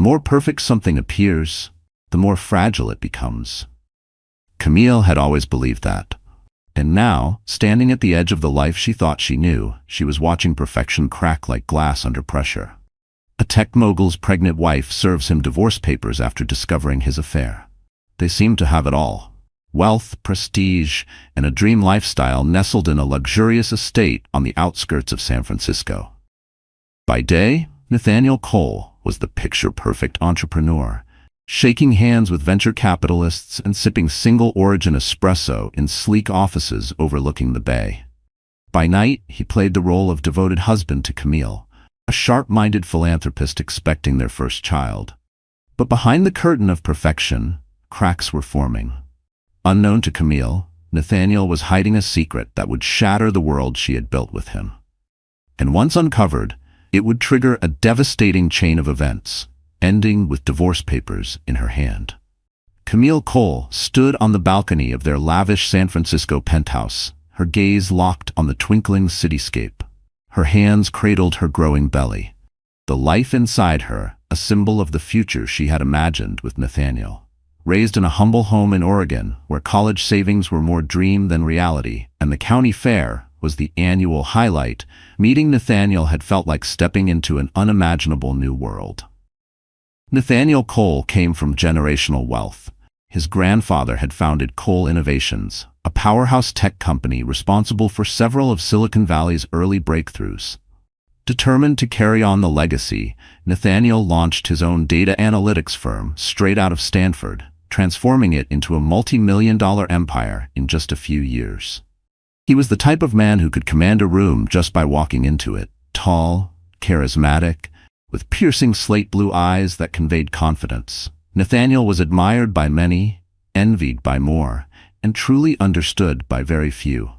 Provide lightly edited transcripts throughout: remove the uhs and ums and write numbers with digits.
more perfect something appears, the more fragile it becomes. Camille had always believed that. And now, standing at the edge of the life she thought she knew, she was watching perfection crack like glass under pressure. A tech mogul's pregnant wife serves him divorce papers after discovering his affair. They seem to have it all: wealth, prestige, and a dream lifestyle nestled in a luxurious estate on the outskirts of San Francisco. By day, Nathaniel Cole was the picture-perfect entrepreneur, shaking hands with venture capitalists and sipping single-origin espresso in sleek offices overlooking the bay. By night, he played the role of devoted husband to Camille, a sharp-minded philanthropist expecting their first child. But behind the curtain of perfection, cracks were forming. Unknown to Camille, Nathaniel was hiding a secret that would shatter the world she had built with him. And once uncovered, it would trigger a devastating chain of events, ending with divorce papers in her hand. Camille Cole stood on the balcony of their lavish San Francisco penthouse, her gaze locked on the twinkling cityscape. Her hands cradled her growing belly, the life inside her a symbol of the future she had imagined with Nathaniel. Raised in a humble home in Oregon, where college savings were more dream than reality, and the county fair was the annual highlight, meeting Nathaniel had felt like stepping into an unimaginable new world. Nathaniel Cole came from generational wealth. His grandfather had founded Cole Innovations, a powerhouse tech company responsible for several of Silicon Valley's early breakthroughs. Determined to carry on the legacy, Nathaniel launched his own data analytics firm straight out of Stanford, transforming it into a multi-million-dollar empire in just a few years. He was the type of man who could command a room just by walking into it, tall, charismatic, with piercing slate-blue eyes that conveyed confidence. Nathaniel was admired by many, envied by more, and truly understood by very few.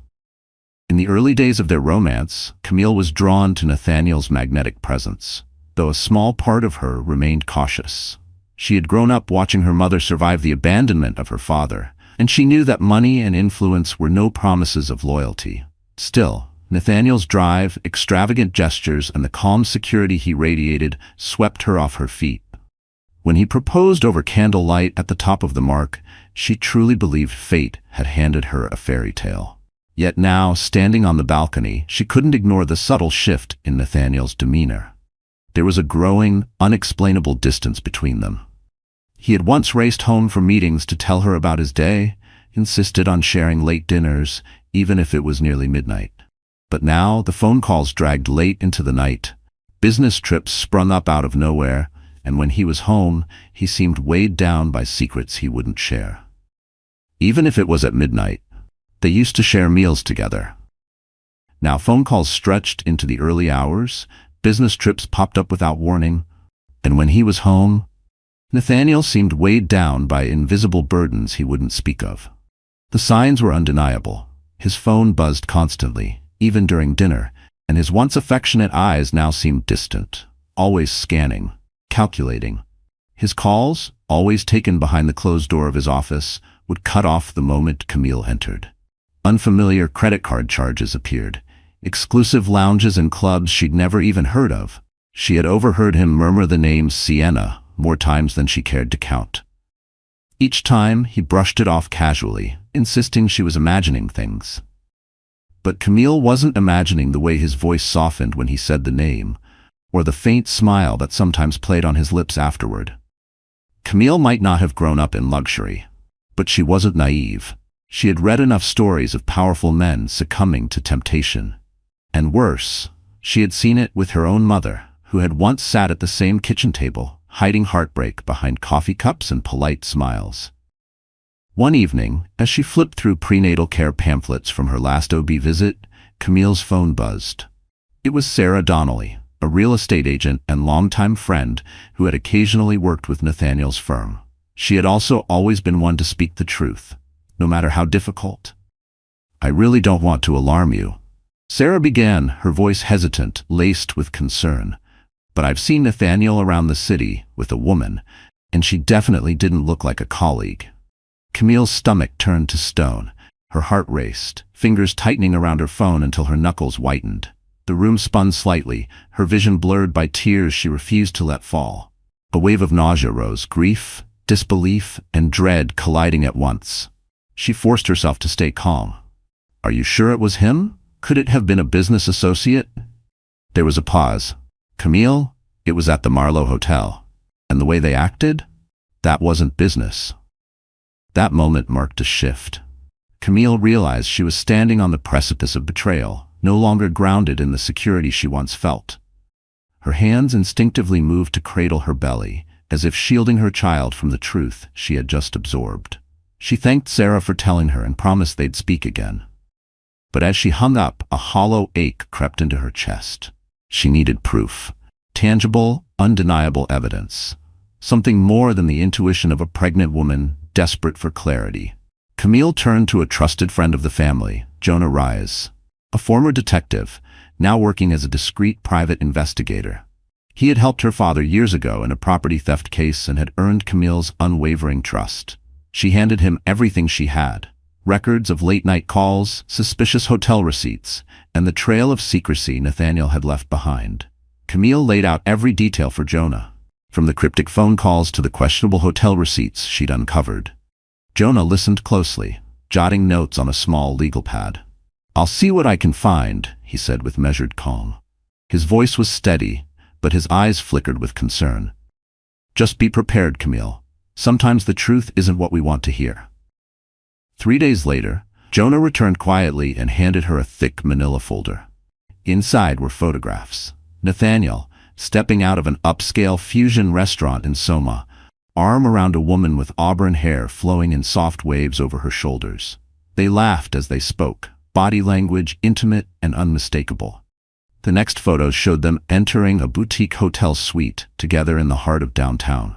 In the early days of their romance, Camille was drawn to Nathaniel's magnetic presence, though a small part of her remained cautious. She had grown up watching her mother survive the abandonment of her father, and she knew that money and influence were no promises of loyalty. Still, Nathaniel's drive, extravagant gestures, and the calm security he radiated swept her off her feet. When he proposed over candlelight at the top of the mark, she truly believed fate had handed her a fairy tale. Yet now, standing on the balcony, she couldn't ignore the subtle shift in Nathaniel's demeanor. There was a growing, unexplainable distance between them. He had once raced home from meetings to tell her about his day, insisted on sharing late dinners, even if it was nearly midnight. But now, the phone calls dragged late into the night. Business trips sprung up out of nowhere, and when he was home, he seemed weighed down by secrets he wouldn't share. Even if it was at midnight, they used to share meals together. Now phone calls stretched into the early hours, business trips popped up without warning, and when he was home, Nathaniel seemed weighed down by invisible burdens he wouldn't speak of. The signs were undeniable. His phone buzzed constantly, even during dinner, and his once affectionate eyes now seemed distant, always scanning, calculating. His calls, always taken behind the closed door of his office, would cut off the moment Camille entered. Unfamiliar credit card charges appeared, exclusive lounges and clubs she'd never even heard of. She had overheard him murmur the name Sienna more times than she cared to count. Each time, he brushed it off casually, insisting she was imagining things. But Camille wasn't imagining the way his voice softened when he said the name, or the faint smile that sometimes played on his lips afterward. Camille might not have grown up in luxury, but she wasn't naive. She had read enough stories of powerful men succumbing to temptation. And worse, she had seen it with her own mother, who had once sat at the same kitchen table, hiding heartbreak behind coffee cups and polite smiles. One evening, as she flipped through prenatal care pamphlets from her last OB visit, Camille's phone buzzed. It was Sarah Donnelly, a real estate agent and longtime friend who had occasionally worked with Nathaniel's firm. She had also always been one to speak the truth, no matter how difficult. "I really don't want to alarm you," Sarah began, her voice hesitant, laced with concern. "But I've seen Nathaniel around the city with a woman, and she definitely didn't look like a colleague." Camille's stomach turned to stone. Her heart raced, fingers tightening around her phone until her knuckles whitened. The room spun slightly, her vision blurred by tears she refused to let fall. A wave of nausea rose, grief, disbelief, and dread colliding at once. She forced herself to stay calm. Are you sure it was him? Could it have been a business associate? There was a pause. Camille, it was at the Marlowe Hotel. And the way they acted? That wasn't business. That moment marked a shift. Camille realized she was standing on the precipice of betrayal, no longer grounded in the security she once felt. Her hands instinctively moved to cradle her belly, as if shielding her child from the truth she had just absorbed. She thanked Sarah for telling her and promised they'd speak again. But as she hung up, a hollow ache crept into her chest. She needed proof. Tangible, undeniable evidence. Something more than the intuition of a pregnant woman desperate for clarity. Camille turned to a trusted friend of the family, Jonah Rise, a former detective, now working as a discreet private investigator. He had helped her father years ago in a property theft case and had earned Camille's unwavering trust. She handed him everything she had: records of late-night calls, suspicious hotel receipts, and the trail of secrecy Nathaniel had left behind. Camille laid out every detail for Jonah, from the cryptic phone calls to the questionable hotel receipts she'd uncovered. Jonah listened closely, jotting notes on a small legal pad. "I'll see what I can find," he said with measured calm. His voice was steady, but his eyes flickered with concern. "Just be prepared, Camille. Sometimes the truth isn't what we want to hear." 3 days later, Jonah returned quietly and handed her a thick manila folder. Inside were photographs. Nathaniel, stepping out of an upscale fusion restaurant in Soma, arm around a woman with auburn hair flowing in soft waves over her shoulders. They laughed as they spoke, body language intimate and unmistakable. The next photos showed them entering a boutique hotel suite together in the heart of downtown.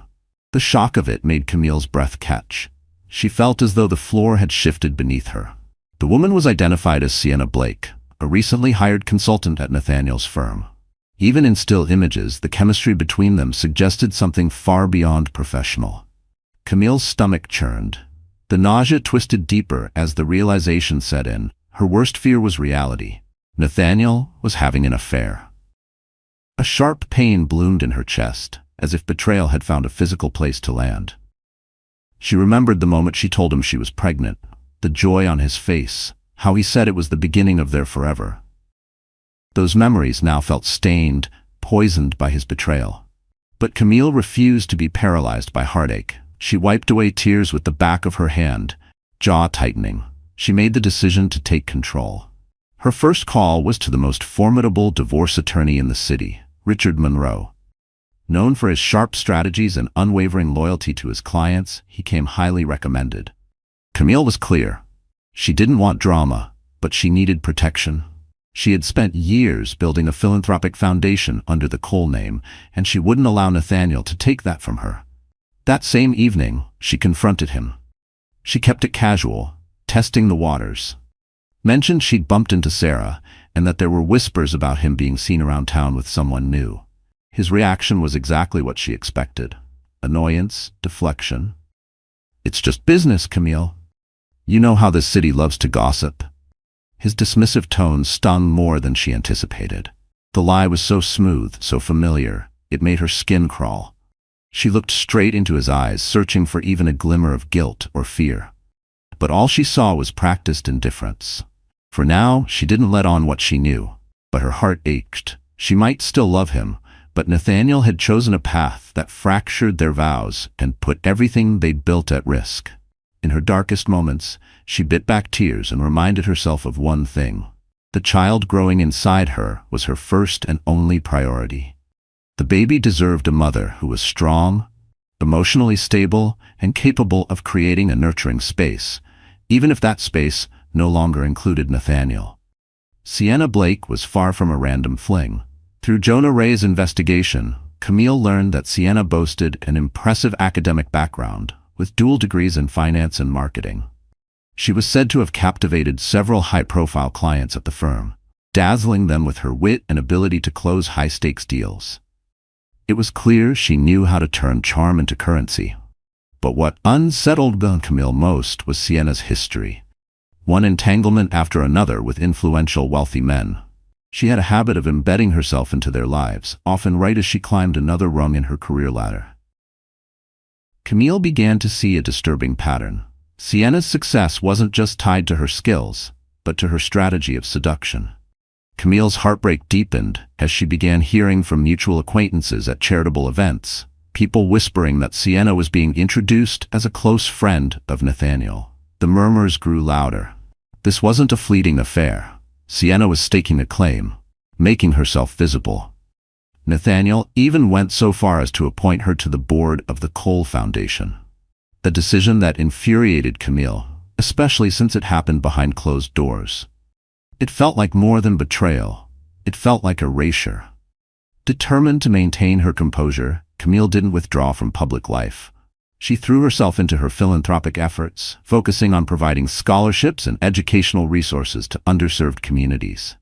The shock of it made Camille's breath catch. She felt as though the floor had shifted beneath her. The woman was identified as Sienna Blake, a recently hired consultant at Nathaniel's firm. Even in still images, the chemistry between them suggested something far beyond professional. Camille's stomach churned. The nausea twisted deeper as the realization set in. Her worst fear was reality. Nathaniel was having an affair. A sharp pain bloomed in her chest, as if betrayal had found a physical place to land. She remembered the moment she told him she was pregnant, the joy on his face, how he said it was the beginning of their forever. Those memories now felt stained, poisoned by his betrayal. But Camille refused to be paralyzed by heartache. She wiped away tears with the back of her hand, jaw tightening. She made the decision to take control. Her first call was to the most formidable divorce attorney in the city, Richard Monroe. Known for his sharp strategies and unwavering loyalty to his clients, he came highly recommended. Camille was clear. She didn't want drama, but she needed protection. She had spent years building a philanthropic foundation under the Cole name, and she wouldn't allow Nathaniel to take that from her. That same evening, she confronted him. She kept it casual, testing the waters. Mentioned she'd bumped into Sarah, and that there were whispers about him being seen around town with someone new. His reaction was exactly what she expected. Annoyance, deflection. "It's just business, Camille. You know how this city loves to gossip." His dismissive tone stung more than she anticipated. The lie was so smooth, so familiar, it made her skin crawl. She looked straight into his eyes, searching for even a glimmer of guilt or fear. But all she saw was practiced indifference. For now, she didn't let on what she knew, but her heart ached. She might still love him, but Nathaniel had chosen a path that fractured their vows and put everything they'd built at risk. In her darkest moments, she bit back tears and reminded herself of one thing. The child growing inside her was her first and only priority. The baby deserved a mother who was strong, emotionally stable, and capable of creating a nurturing space, even if that space no longer included Nathaniel. Sienna Blake was far from a random fling. Through Jonah Ray's investigation, Camille learned that Sienna boasted an impressive academic background, with dual degrees in finance and marketing. She was said to have captivated several high-profile clients at the firm, dazzling them with her wit and ability to close high-stakes deals. It was clear she knew how to turn charm into currency. But what unsettled Camille most was Sienna's history. One entanglement after another with influential, wealthy men. She had a habit of embedding herself into their lives, often right as she climbed another rung in her career ladder. Camille began to see a disturbing pattern. Sienna's success wasn't just tied to her skills, but to her strategy of seduction. Camille's heartbreak deepened as she began hearing from mutual acquaintances at charitable events, people whispering that Sienna was being introduced as a close friend of Nathaniel. The murmurs grew louder. This wasn't a fleeting affair. Sienna was staking a claim, making herself visible. Nathaniel even went so far as to appoint her to the board of the Cole Foundation. A decision that infuriated Camille, especially since it happened behind closed doors. It felt like more than betrayal. It felt like erasure. Determined to maintain her composure, Camille didn't withdraw from public life. She threw herself into her philanthropic efforts, focusing on providing scholarships and educational resources to underserved communities.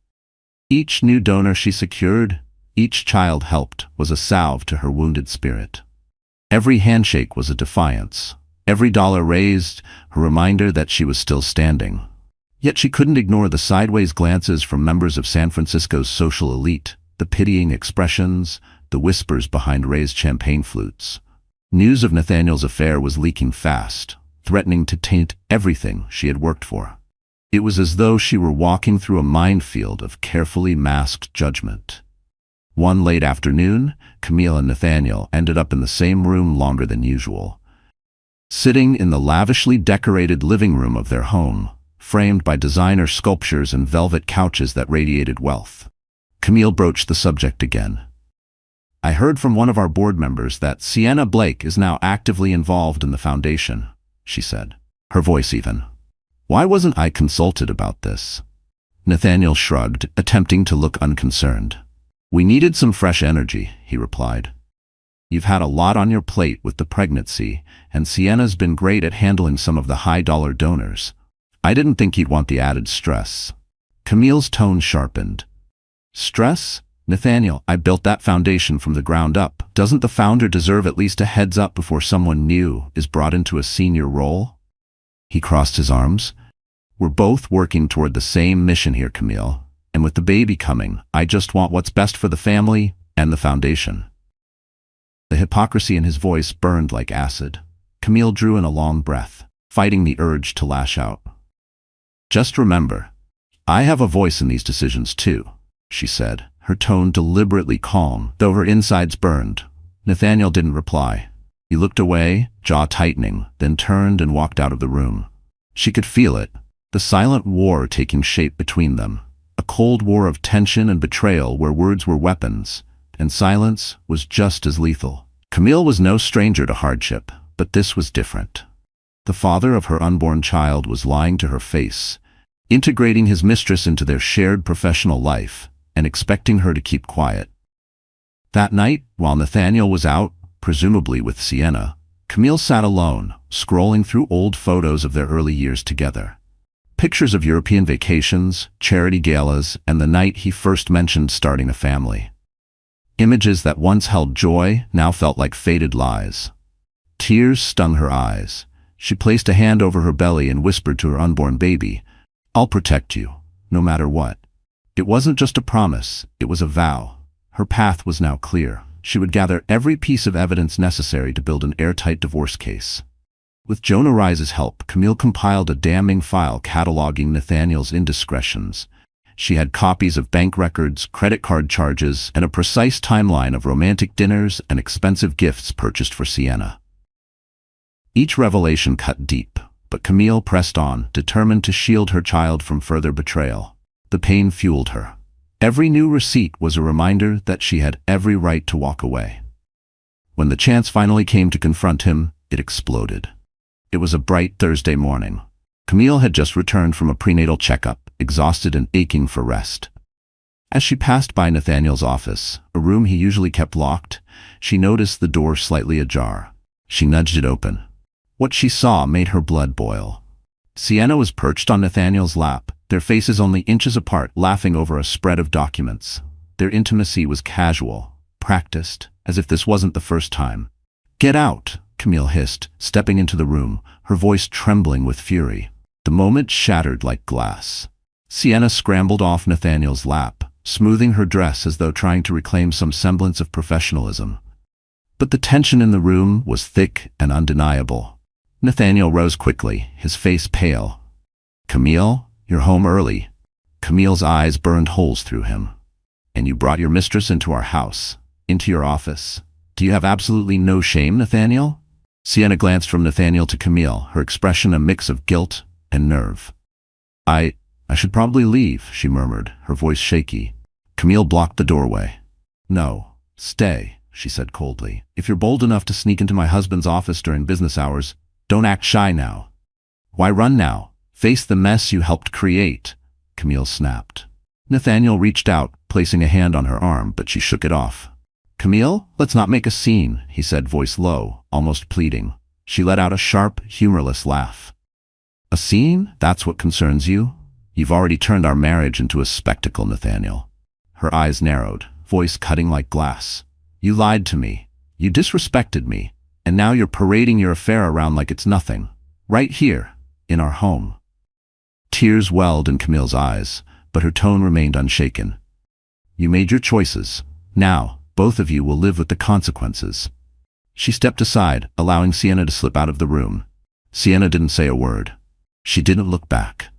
Each new donor she secured, each child helped, was a salve to her wounded spirit. Every handshake was a defiance. Every dollar raised, a reminder that she was still standing. Yet she couldn't ignore the sideways glances from members of San Francisco's social elite, the pitying expressions, the whispers behind raised champagne flutes. News of Nathaniel's affair was leaking fast, threatening to taint everything she had worked for. It was as though she were walking through a minefield of carefully masked judgment. One late afternoon, Camille and Nathaniel ended up in the same room longer than usual. Sitting in the lavishly decorated living room of their home, framed by designer sculptures and velvet couches that radiated wealth. Camille broached the subject again. "I heard from one of our board members that Sienna Blake is now actively involved in the foundation," she said, her voice even. "Why wasn't I consulted about this?" Nathaniel shrugged, attempting to look unconcerned. "We needed some fresh energy," he replied. "You've had a lot on your plate with the pregnancy, and Sienna's been great at handling some of the high-dollar donors. I didn't think you'd want the added stress." Camille's tone sharpened. "Stress? Nathaniel, I built that foundation from the ground up. Doesn't the founder deserve at least a heads up before someone new is brought into a senior role?" He crossed his arms. "We're both working toward the same mission here, Camille. And with the baby coming, I just want what's best for the family and the foundation." The hypocrisy in his voice burned like acid. Camille drew in a long breath, fighting the urge to lash out. "Just remember, I have a voice in these decisions too," she said, her tone deliberately calm, though her insides burned. Nathaniel didn't reply. He looked away, jaw tightening, then turned and walked out of the room. She could feel it, the silent war taking shape between them, a cold war of tension and betrayal where words were weapons, and silence was just as lethal. Camille was no stranger to hardship, but this was different. The father of her unborn child was lying to her face, integrating his mistress into their shared professional life, and expecting her to keep quiet. That night, while Nathaniel was out, presumably with Sienna, Camille sat alone, scrolling through old photos of their early years together. Pictures of European vacations, charity galas, and the night he first mentioned starting a family. Images that once held joy now felt like faded lies. Tears stung her eyes. She placed a hand over her belly and whispered to her unborn baby, "I'll protect you, no matter what." It wasn't just a promise, it was a vow. Her path was now clear. She would gather every piece of evidence necessary to build an airtight divorce case. With Jonah Rise's help, Camille compiled a damning file cataloging Nathaniel's indiscretions. She had copies of bank records, credit card charges, and a precise timeline of romantic dinners and expensive gifts purchased for Sienna. Each revelation cut deep, but Camille pressed on, determined to shield her child from further betrayal. The pain fueled her. Every new receipt was a reminder that she had every right to walk away. When the chance finally came to confront him, it exploded. It was a bright Thursday morning. Camille had just returned from a prenatal checkup, exhausted and aching for rest. As she passed by Nathaniel's office, a room he usually kept locked, she noticed the door slightly ajar. She nudged it open. What she saw made her blood boil. Sienna was perched on Nathaniel's lap, their faces only inches apart, laughing over a spread of documents. Their intimacy was casual, practiced, as if this wasn't the first time. "Get out," Camille hissed, stepping into the room, her voice trembling with fury. The moment shattered like glass. Sienna scrambled off Nathaniel's lap, smoothing her dress as though trying to reclaim some semblance of professionalism. But the tension in the room was thick and undeniable. Nathaniel rose quickly, his face pale. "Camille, you're home early." Camille's eyes burned holes through him. "And you brought your mistress into our house, into your office. Do you have absolutely no shame, Nathaniel?" Sienna glanced from Nathaniel to Camille, her expression a mix of guilt and nerve. I should probably leave," she murmured, her voice shaky. Camille blocked the doorway. "No, stay," she said coldly. "If you're bold enough to sneak into my husband's office during business hours, don't act shy now." "Why run now? Face the mess you helped create," Camille snapped. Nathaniel reached out, placing a hand on her arm, but she shook it off. "Camille, let's not make a scene," he said, voice low, almost pleading. She let out a sharp, humorless laugh. "A scene? That's what concerns you? You've already turned our marriage into a spectacle, Nathaniel." Her eyes narrowed, voice cutting like glass. "You lied to me. You disrespected me. And now you're parading your affair around like it's nothing. Right here, in our home." Tears welled in Camille's eyes, but her tone remained unshaken. "You made your choices. Now, both of you will live with the consequences." She stepped aside, allowing Sienna to slip out of the room. Sienna didn't say a word. She didn't look back.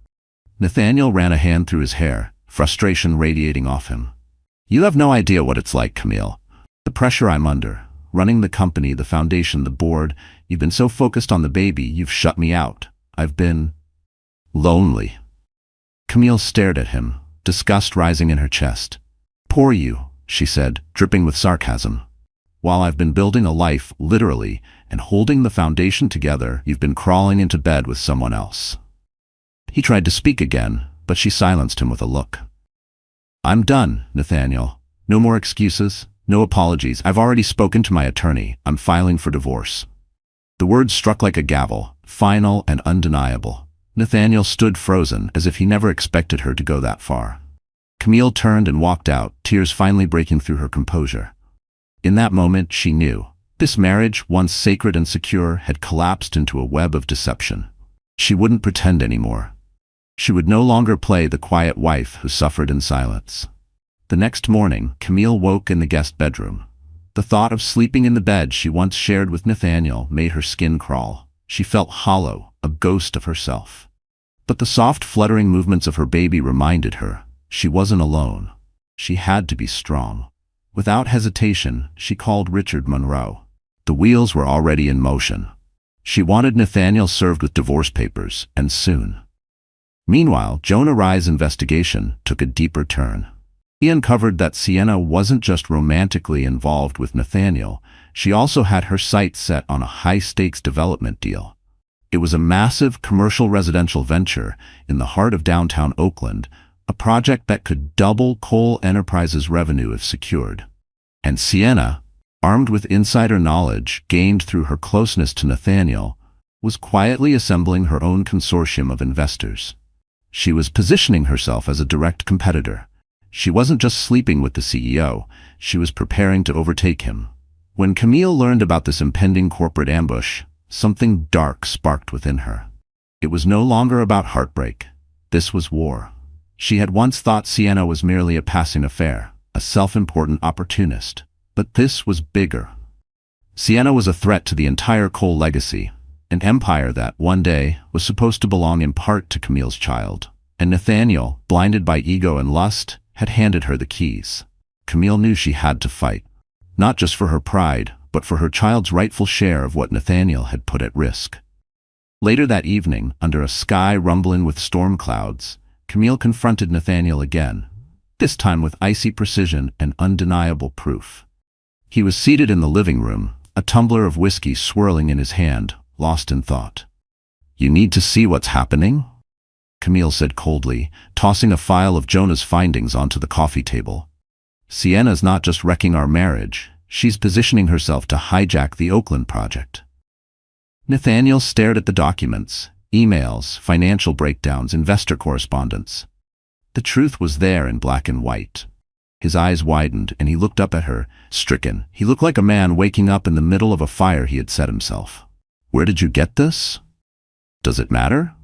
Nathaniel ran a hand through his hair, frustration radiating off him. "You have no idea what it's like, Camille. The pressure I'm under, running the company, the foundation, the board. You've been so focused on the baby, you've shut me out. I've been lonely." Camille stared at him, disgust rising in her chest. "Poor you," she said, dripping with sarcasm. "While I've been building a life, literally, and holding the foundation together, you've been crawling into bed with someone else." He tried to speak again, but she silenced him with a look. "I'm done, Nathaniel. No more excuses, no apologies. I've already spoken to my attorney. I'm filing for divorce." The words struck like a gavel, final and undeniable. Nathaniel stood frozen, as if he never expected her to go that far. Camille turned and walked out, tears finally breaking through her composure. In that moment, she knew. This marriage, once sacred and secure, had collapsed into a web of deception. She wouldn't pretend anymore. She would no longer play the quiet wife who suffered in silence. The next morning, Camille woke in the guest bedroom. The thought of sleeping in the bed she once shared with Nathaniel made her skin crawl. She felt hollow, a ghost of herself. But the soft, fluttering movements of her baby reminded her she wasn't alone. She had to be strong. Without hesitation, she called Richard Monroe. The wheels were already in motion. She wanted Nathaniel served with divorce papers, and soon. Meanwhile, Jonah Rye's investigation took a deeper turn. He uncovered that Sienna wasn't just romantically involved with Nathaniel, she also had her sights set on a high-stakes development deal. It was a massive commercial residential venture in the heart of downtown Oakland, a project that could double Cole Enterprises' revenue if secured. And Sienna, armed with insider knowledge gained through her closeness to Nathaniel, was quietly assembling her own consortium of investors. She was positioning herself as a direct competitor. She wasn't just sleeping with the CEO, she was preparing to overtake him. When Camille learned about this impending corporate ambush, something dark sparked within her. It was no longer about heartbreak. This was war. She had once thought Sienna was merely a passing affair, a self-important opportunist. But this was bigger. Sienna was a threat to the entire Cole legacy, an empire that, one day, was supposed to belong in part to Camille's child. And Nathaniel, blinded by ego and lust, had handed her the keys. Camille knew she had to fight, not just for her pride, but for her child's rightful share of what Nathaniel had put at risk. Later that evening, under a sky rumbling with storm clouds, Camille confronted Nathaniel again, this time with icy precision and undeniable proof. He was seated in the living room, a tumbler of whiskey swirling in his hand, lost in thought. "You need to see what's happening?" Camille said coldly, tossing a file of Jonah's findings onto the coffee table. "Sienna's not just wrecking our marriage, she's positioning herself to hijack the Oakland project." Nathaniel stared at the documents, emails, financial breakdowns, investor correspondence. The truth was there in black and white. His eyes widened, and he looked up at her, stricken. He looked like a man waking up in the middle of a fire he had set himself. "Where did you get this?" "Does it matter?"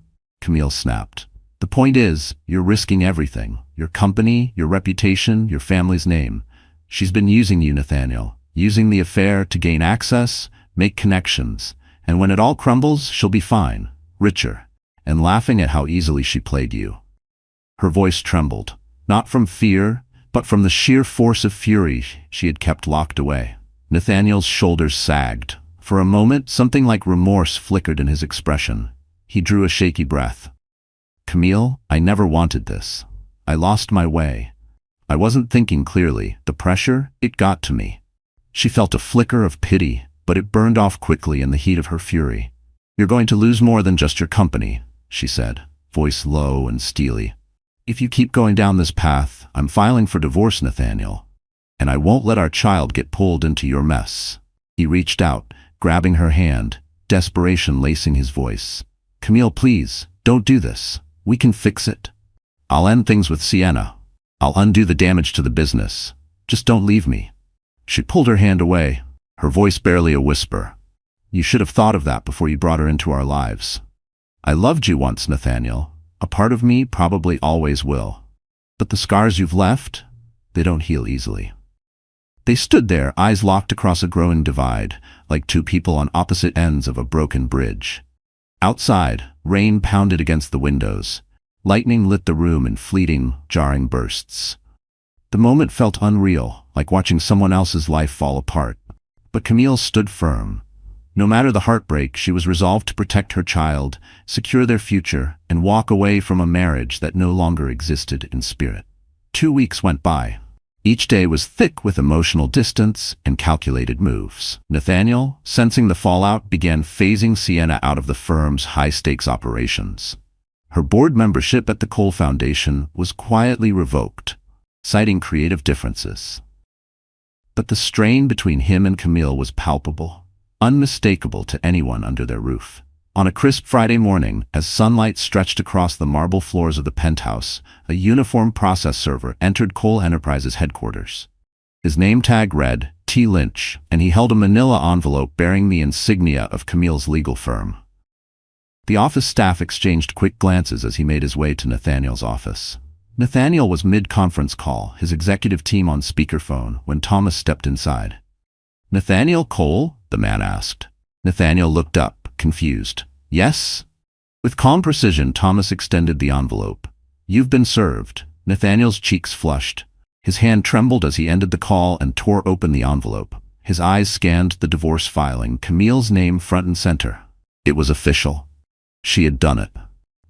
Camille snapped. "The point is, you're risking everything. Your company, your reputation, your family's name. She's been using you, Nathaniel. using the affair to gain access, make connections, and when it all crumbles, she'll be fine, richer, and laughing at how easily she played you. Her voice trembled, not from fear, but from the sheer force of fury she had kept locked away. Nathaniel's shoulders sagged. For a moment, something like remorse flickered in his expression. He drew a shaky breath. Camille, I never wanted this. I lost my way. I wasn't thinking clearly. The pressure, it got to me. She felt a flicker of pity, but it burned off quickly in the heat of her fury. You're going to lose more than just your company, she said, voice low and steely. If you keep going down this path, I'm filing for divorce, Nathaniel. And I won't let our child get pulled into your mess. He reached out, grabbing her hand, desperation lacing his voice. Camille, please, don't do this. We can fix it. I'll end things with Sienna. I'll undo the damage to the business. Just don't leave me. She pulled her hand away, her voice barely a whisper. You should have thought of that before you brought her into our lives. I loved you once, Nathaniel. A part of me probably always will. But the scars you've left, they don't heal easily. They stood there, eyes locked across a growing divide, like two people on opposite ends of a broken bridge. Outside, rain pounded against the windows. Lightning lit the room in fleeting, jarring bursts. The moment felt unreal, like watching someone else's life fall apart. But Camille stood firm. No matter the heartbreak, she was resolved to protect her child, secure their future, and walk away from a marriage that no longer existed in spirit. 2 weeks went by. Each day was thick with emotional distance and calculated moves. Nathaniel, sensing the fallout, began phasing Sienna out of the firm's high-stakes operations. Her board membership at the Cole Foundation was quietly revoked, citing creative differences. But the strain between him and Camille was palpable, unmistakable to anyone under their roof. On a crisp Friday morning, as sunlight stretched across the marble floors of the penthouse, a uniformed process server entered Cole Enterprises headquarters. His name tag read, T. Lynch, and he held a manila envelope bearing the insignia of Camille's legal firm. The office staff exchanged quick glances as he made his way to Nathaniel's office. Nathaniel was mid-conference call, his executive team on speakerphone, when Thomas stepped inside. Nathaniel Cole? The man asked. Nathaniel looked up, confused. Yes? With calm precision, Thomas extended the envelope. You've been served. Nathaniel's cheeks flushed. His hand trembled as he ended the call and tore open the envelope. His eyes scanned the divorce filing, Camille's name front and center. It was official. She had done it.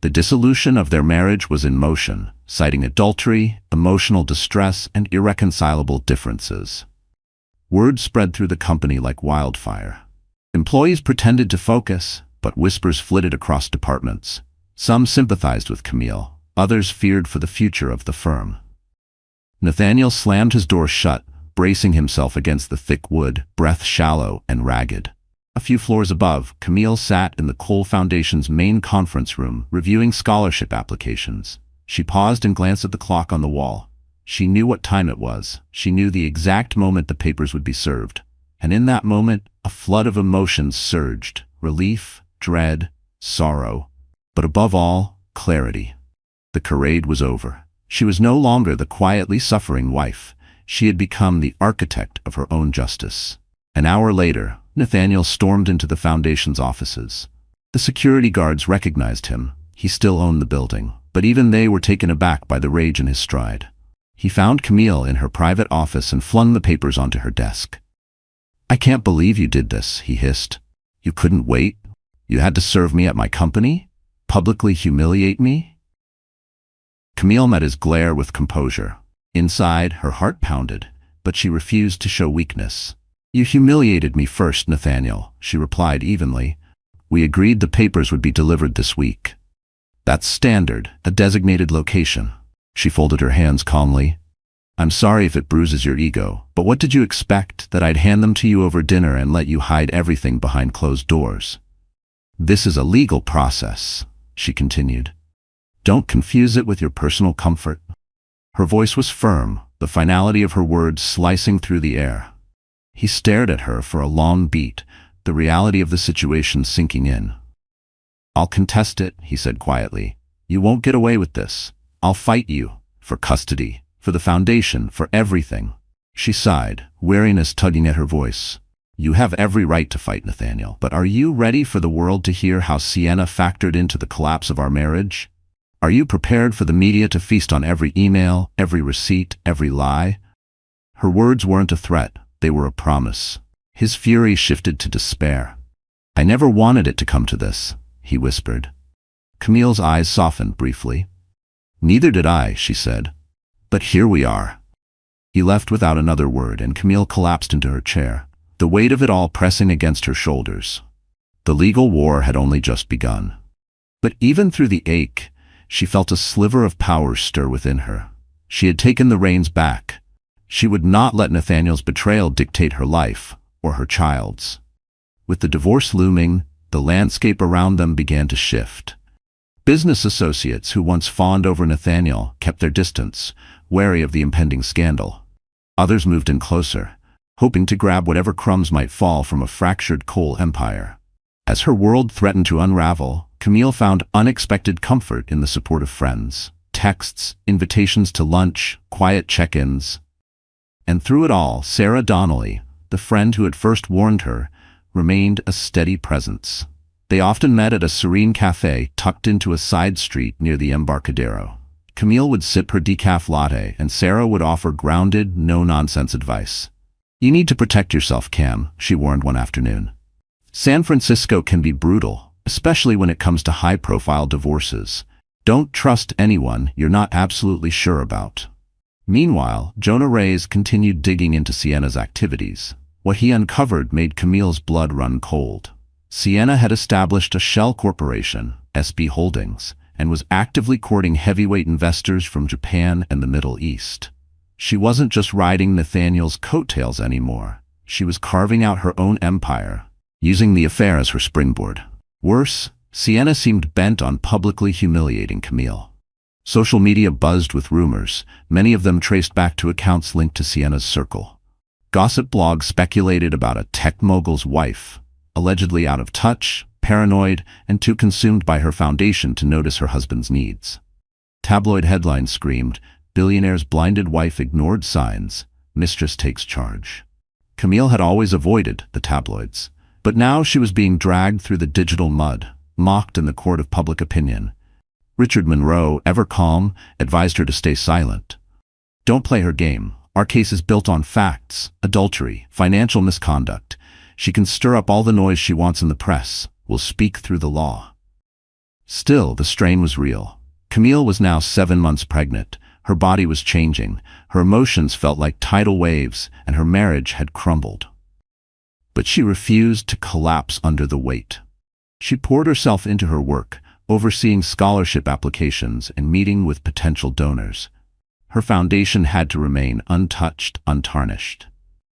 The dissolution of their marriage was in motion, citing adultery, emotional distress, and irreconcilable differences. Word spread through the company like wildfire. Employees pretended to focus, but whispers flitted across departments. Some sympathized with Camille, others feared for the future of the firm. Nathaniel slammed his door shut, bracing himself against the thick wood, breath shallow and ragged. A few floors above, Camille sat in the Cole Foundation's main conference room, reviewing scholarship applications. She paused and glanced at the clock on the wall. She knew what time it was. She knew the exact moment the papers would be served. And in that moment, a flood of emotions surged. Relief, dread, sorrow. But above all, clarity. The charade was over. She was no longer the quietly suffering wife. She had become the architect of her own justice. An hour later, Nathaniel stormed into the foundation's offices. The security guards recognized him. He still owned the building, but even they were taken aback by the rage in his stride. He found Camille in her private office and flung the papers onto her desk. I can't believe you did this, he hissed. You couldn't wait? You had to serve me at my company? Publicly humiliate me? Camille met his glare with composure. Inside, her heart pounded, but she refused to show weakness. You humiliated me first, Nathaniel, she replied evenly. We agreed the papers would be delivered this week. That's standard, a designated location. She folded her hands calmly. I'm sorry if it bruises your ego, but what did you expect, that I'd hand them to you over dinner and let you hide everything behind closed doors? This is a legal process, she continued. Don't confuse it with your personal comfort. Her voice was firm, the finality of her words slicing through the air. He stared at her for a long beat, the reality of the situation sinking in. I'll contest it, he said quietly. You won't get away with this. I'll fight you, for custody, for the foundation, for everything. She sighed, weariness tugging at her voice. You have every right to fight, Nathaniel, but are you ready for the world to hear how Sienna factored into the collapse of our marriage? Are you prepared for the media to feast on every email, every receipt, every lie? Her words weren't a threat, they were a promise. His fury shifted to despair. I never wanted it to come to this, he whispered. Camille's eyes softened briefly. Neither did I, she said. But here we are. He left without another word, and Camille collapsed into her chair, the weight of it all pressing against her shoulders. The legal war had only just begun. But even through the ache, she felt a sliver of power stir within her. She had taken the reins back. She would not let Nathaniel's betrayal dictate her life, or her child's. With the divorce looming, the landscape around them began to shift. Business associates who once fawned over Nathaniel kept their distance, wary of the impending scandal. Others moved in closer, hoping to grab whatever crumbs might fall from a fractured coal empire. As her world threatened to unravel, Camille found unexpected comfort in the support of friends. Texts, invitations to lunch, quiet check-ins. And through it all, Sarah Donnelly, the friend who had first warned her, remained a steady presence. They often met at a serene cafe tucked into a side street near the Embarcadero. Camille would sip her decaf latte, and Sarah would offer grounded, no-nonsense advice. You need to protect yourself, Cam, she warned one afternoon. San Francisco can be brutal, especially when it comes to high-profile divorces. Don't trust anyone you're not absolutely sure about. Meanwhile, Jonah Reyes continued digging into Sienna's activities. What he uncovered made Camille's blood run cold. Sienna had established a shell corporation, SB Holdings, and was actively courting heavyweight investors from Japan and the Middle East. She wasn't just riding Nathaniel's coattails anymore. She was carving out her own empire, using the affair as her springboard. Worse, Sienna seemed bent on publicly humiliating Camille. Social media buzzed with rumors, many of them traced back to accounts linked to Sienna's circle. Gossip blogs speculated about a tech mogul's wife, allegedly out of touch, paranoid, and too consumed by her foundation to notice her husband's needs. Tabloid headlines screamed, "Billionaire's blinded wife ignored signs, Mistress takes charge." Camille had always avoided the tabloids, but now she was being dragged through the digital mud, mocked in the court of public opinion. Richard Monroe, ever calm, advised her to stay silent. Don't play her game. Our case is built on facts, adultery, financial misconduct. She can stir up all the noise she wants in the press. We'll speak through the law. Still, the strain was real. Camille was now 7 months pregnant. Her body was changing. Her emotions felt like tidal waves, and her marriage had crumbled. But she refused to collapse under the weight. She poured herself into her work, overseeing scholarship applications and meeting with potential donors. Her foundation had to remain untouched, untarnished.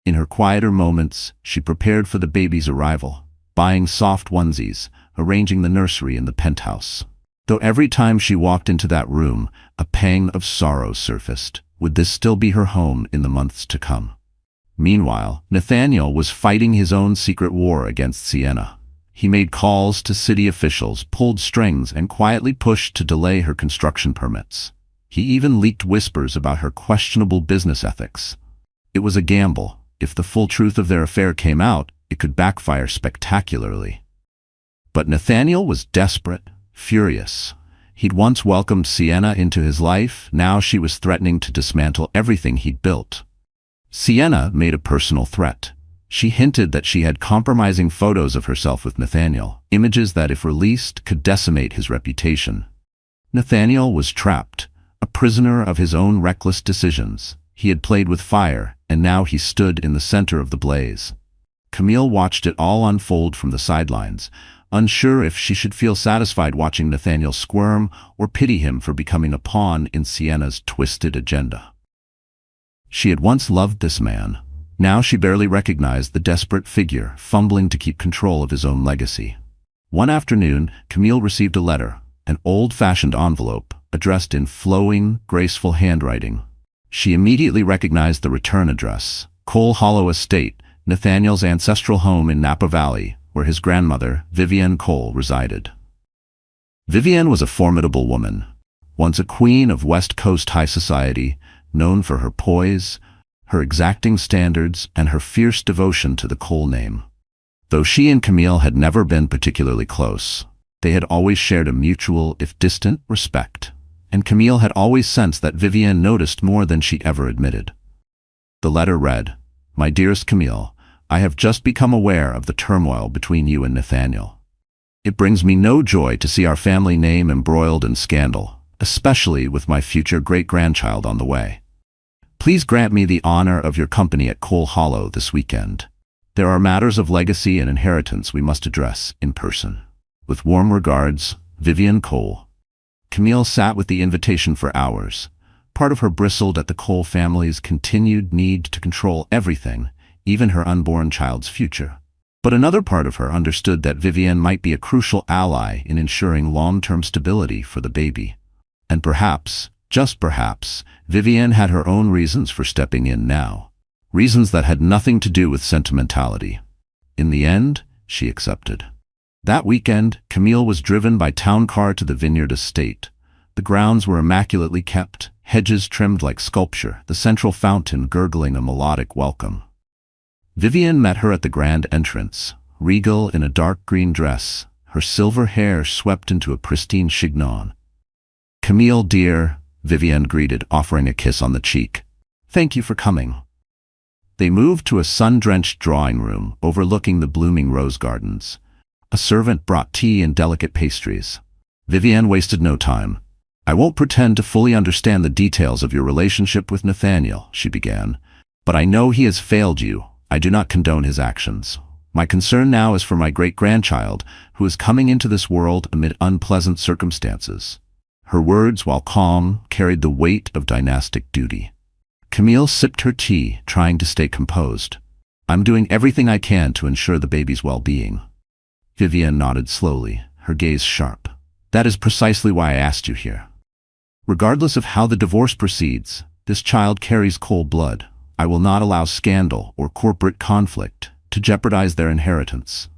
In her quieter moments, she prepared for the baby's arrival, buying soft onesies, arranging the nursery in the penthouse. Though every time she walked into that room, a pang of sorrow surfaced. Would this still be her home in the months to come? Meanwhile, Nathaniel was fighting his own secret war against Sienna. He made calls to city officials, pulled strings, and quietly pushed to delay her construction permits. He even leaked whispers about her questionable business ethics. It was a gamble. If the full truth of their affair came out, it could backfire spectacularly. But Nathaniel was desperate, furious. He'd once welcomed Sienna into his life, now she was threatening to dismantle everything he'd built. Sienna made a personal threat. She hinted that she had compromising photos of herself with Nathaniel, images that, if released, could decimate his reputation. Nathaniel was trapped, a prisoner of his own reckless decisions. He had played with fire, and now he stood in the center of the blaze. Camille watched it all unfold from the sidelines, unsure if she should feel satisfied watching Nathaniel squirm or pity him for becoming a pawn in Sienna's twisted agenda. She had once loved this man. Now she barely recognized the desperate figure, fumbling to keep control of his own legacy. One afternoon, Camille received a letter, an old-fashioned envelope, addressed in flowing, graceful handwriting. She immediately recognized the return address, Coal Hollow Estate, Nathaniel's ancestral home in Napa Valley, where his grandmother, Vivienne Cole, resided. Vivienne was a formidable woman, once a queen of West Coast high society, known for her poise, her exacting standards, and her fierce devotion to the Cole name. Though she and Camille had never been particularly close, they had always shared a mutual, if distant, respect, and Camille had always sensed that Vivienne noticed more than she ever admitted. The letter read, "My dearest Camille, I have just become aware of the turmoil between you and Nathaniel. It brings me no joy to see our family name embroiled in scandal, especially with my future great-grandchild on the way. Please grant me the honor of your company at Cole Hollow this weekend. There are matters of legacy and inheritance we must address in person. With warm regards, Vivienne Cole." Camille sat with the invitation for hours. Part of her bristled at the Cole family's continued need to control everything, even her unborn child's future. But another part of her understood that Vivienne might be a crucial ally in ensuring long-term stability for the baby. And perhaps, just perhaps, Vivienne had her own reasons for stepping in now. Reasons that had nothing to do with sentimentality. In the end, she accepted. That weekend, Camille was driven by town car to the Vineyard estate. The grounds were immaculately kept, hedges trimmed like sculpture, the central fountain gurgling a melodic welcome. Vivienne met her at the grand entrance, regal in a dark green dress, her silver hair swept into a pristine chignon. "Camille, dear," Vivienne greeted, offering a kiss on the cheek. "Thank you for coming." They moved to a sun-drenched drawing room overlooking the blooming rose gardens. A servant brought tea and delicate pastries. Vivienne wasted no time. "I won't pretend to fully understand the details of your relationship with Nathaniel," she began, "but I know he has failed you. I do not condone his actions. My concern now is for my great-grandchild, who is coming into this world amid unpleasant circumstances." Her words, while calm, carried the weight of dynastic duty. Camille sipped her tea, trying to stay composed. "I'm doing everything I can to ensure the baby's well-being." Vivienne nodded slowly, her gaze sharp. "That is precisely why I asked you here. Regardless of how the divorce proceeds, this child carries Cole blood. I will not allow scandal or corporate conflict to jeopardize their inheritance.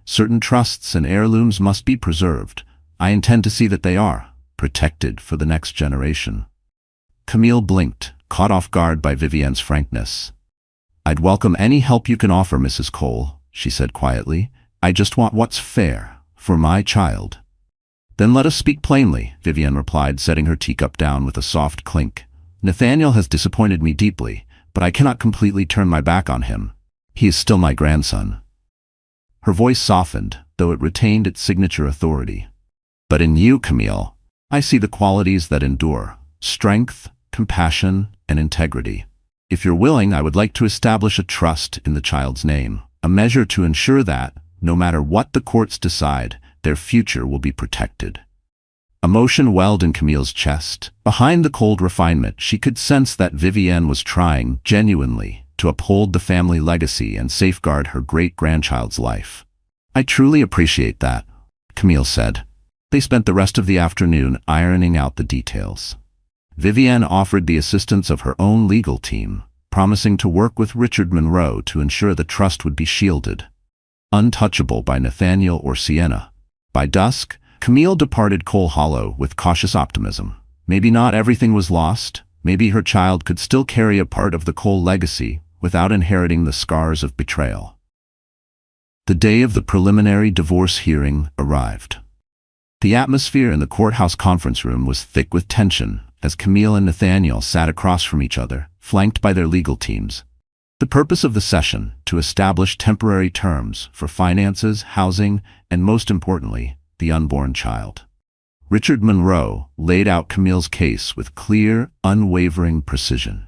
Certain trusts and heirlooms must be preserved. I intend to see that they are protected for the next generation." Camille blinked, caught off guard by Vivienne's frankness. "I'd welcome any help you can offer, Mrs. Cole," she said quietly. "I just want what's fair for my child." "Then let us speak plainly," Vivienne replied, setting her teacup down with a soft clink. "Nathaniel has disappointed me deeply, but I cannot completely turn my back on him. He is still my grandson." Her voice softened, though it retained its signature authority. "But in you, Camille, I see the qualities that endure: strength, compassion, and integrity. If you're willing, I would like to establish a trust in the child's name, a measure to ensure that, no matter what the courts decide, their future will be protected." Emotion welled in Camille's chest. Behind the cold refinement, she could sense that Vivienne was trying, genuinely, to uphold the family legacy and safeguard her great-grandchild's life. "I truly appreciate that," Camille said. They spent the rest of the afternoon ironing out the details. Vivienne offered the assistance of her own legal team, promising to work with Richard Monroe to ensure the trust would be shielded, untouchable by Nathaniel or Sienna. By dusk, Camille departed Cole Hollow with cautious optimism. Maybe not everything was lost. Maybe her child could still carry a part of the Cole legacy without inheriting the scars of betrayal. The day of the preliminary divorce hearing arrived. The atmosphere in the courthouse conference room was thick with tension as Camille and Nathaniel sat across from each other, flanked by their legal teams. The purpose of the session, to establish temporary terms for finances, housing, and most importantly, the unborn child. Richard Monroe laid out Camille's case with clear, unwavering precision.